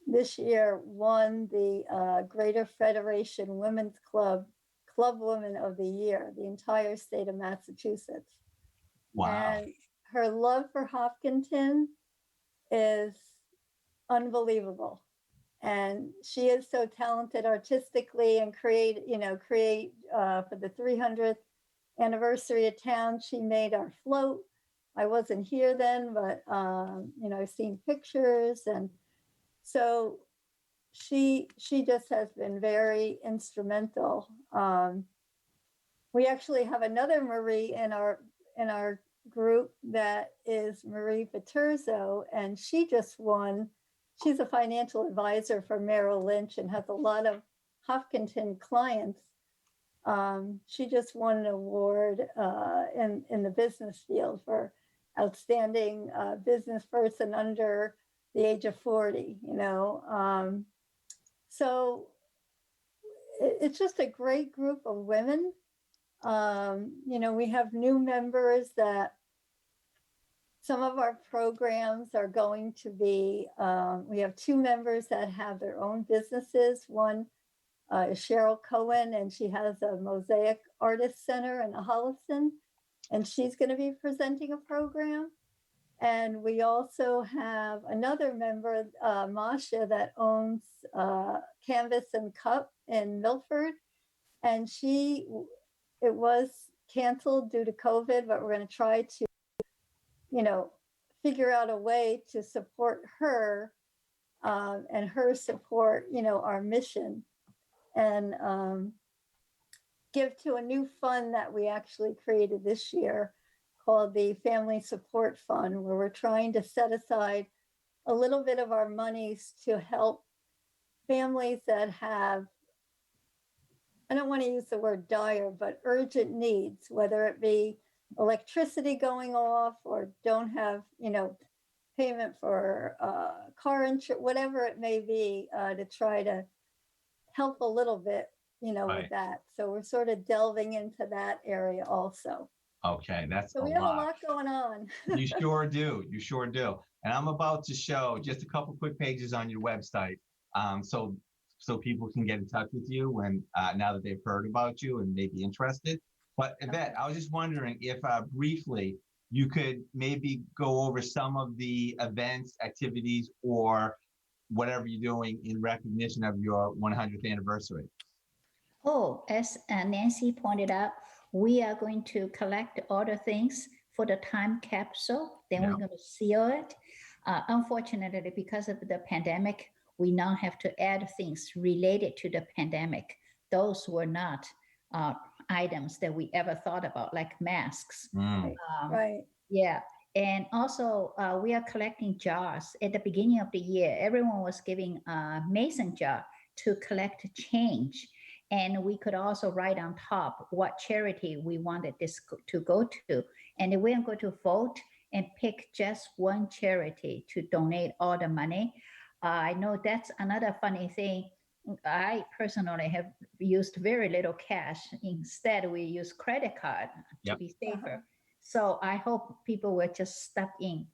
this year won the Greater Federation Women's Club Woman of the Year, the entire state of Massachusetts. Wow. And her love for Hopkinton is unbelievable. And she is so talented artistically, and create for the 300th anniversary of town, she made our float. I wasn't here then, but I've seen pictures, and so she just has been very instrumental. We actually have another Marie in our group, that is Marie Paterzo, and she just won. She's a financial advisor for Merrill Lynch and has a lot of Hopkinton clients. She just won an award in the business field for outstanding business person under the age of 40, so it's just a great group of women. We have new members that some of our programs are going to be, we have 2 members that have their own businesses. One is Cheryl Cohen, and she has a Mosaic Artist Center in Holliston, and she's going to be presenting a program. And we also have another member, Masha, that owns Canvas and Cup in Milford. And it was canceled due to COVID, but we're going to try to, figure out a way to support her and her support, our mission, and give to a new fund that we actually created this year, called the Family Support Fund, where we're trying to set aside a little bit of our monies to help families that have, I don't want to use the word dire, but urgent needs, whether it be electricity going off, or don't have, payment for car insurance, whatever it may be, to try to help a little bit, Right. with that. So we're sort of delving into that area also. Okay, that's So a we have a lot. lot going on. You sure do. You sure do. And I'm about to show just a couple quick pages on your website, so people can get in touch with you when now that they've heard about you and may be interested. But Yvette, I was just wondering if briefly you could maybe go over some of the events, activities, or whatever you're doing in recognition of your 100th anniversary. Oh, as Nancy pointed out, we are going to collect all the things for the time capsule. Then Yeah. we're going to seal it. Unfortunately, because of the pandemic, we now have to add things related to the pandemic. Those were not items that we ever thought about, like masks. Right. Yeah. And also, we are collecting jars. At the beginning of the year, everyone was giving a mason jar to collect change. And we could also write on top what charity we wanted this to go to. And we're going to vote and pick just one charity to donate all the money. I know that's another funny thing. I personally have used very little cash. Instead, we use credit card to Yep. be safer. So I hope people will just stuff in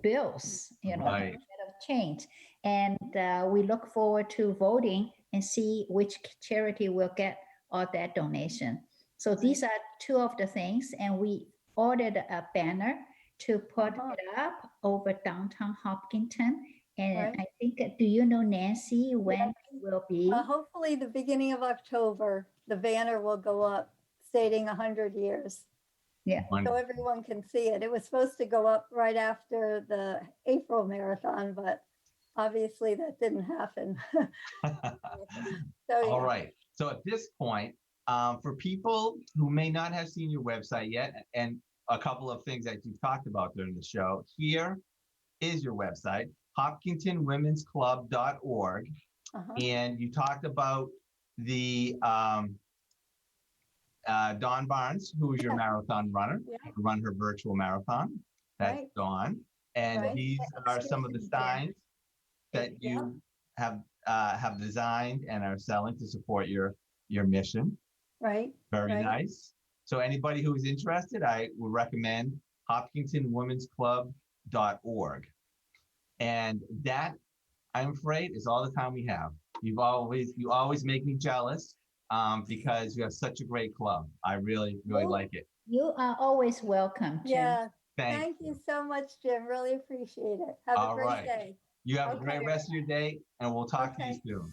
bills, Right. instead of change. And we look forward to voting and see which charity will get all that donation. So these are 2 of the things. And we ordered a banner to put it up over downtown Hopkinton. And Right. I think, do you know, Nancy, when it will be? Hopefully the beginning of October, the banner will go up stating 100 years. Yeah. So everyone can see it. It was supposed to go up right after the April marathon, but obviously that didn't happen. So, All yeah. right. So at this point, for people who may not have seen your website yet, and a couple of things that you've talked about during the show, here is your website, hopkintonwomensclub.org. And you talked about the Dawn Barnes, who is your marathon runner, who run her virtual marathon. That's Right. Dawn. And Right. these are some of the Excuse me, Jen. signs that you have have designed and are selling to support your mission. Right? Very Right. nice. So anybody who is interested, I would recommend hopkintonwomen'sclub.org. And that, I'm afraid, is all the time we have. You always make me jealous because you have such a great club. I really Well, like it. You are always welcome, Jim. Yeah. Thank Thank you. you so much, Jim. Really appreciate it. Have All a great right. day. You have a Okay. great rest of your day, and we'll talk to you Okay. soon.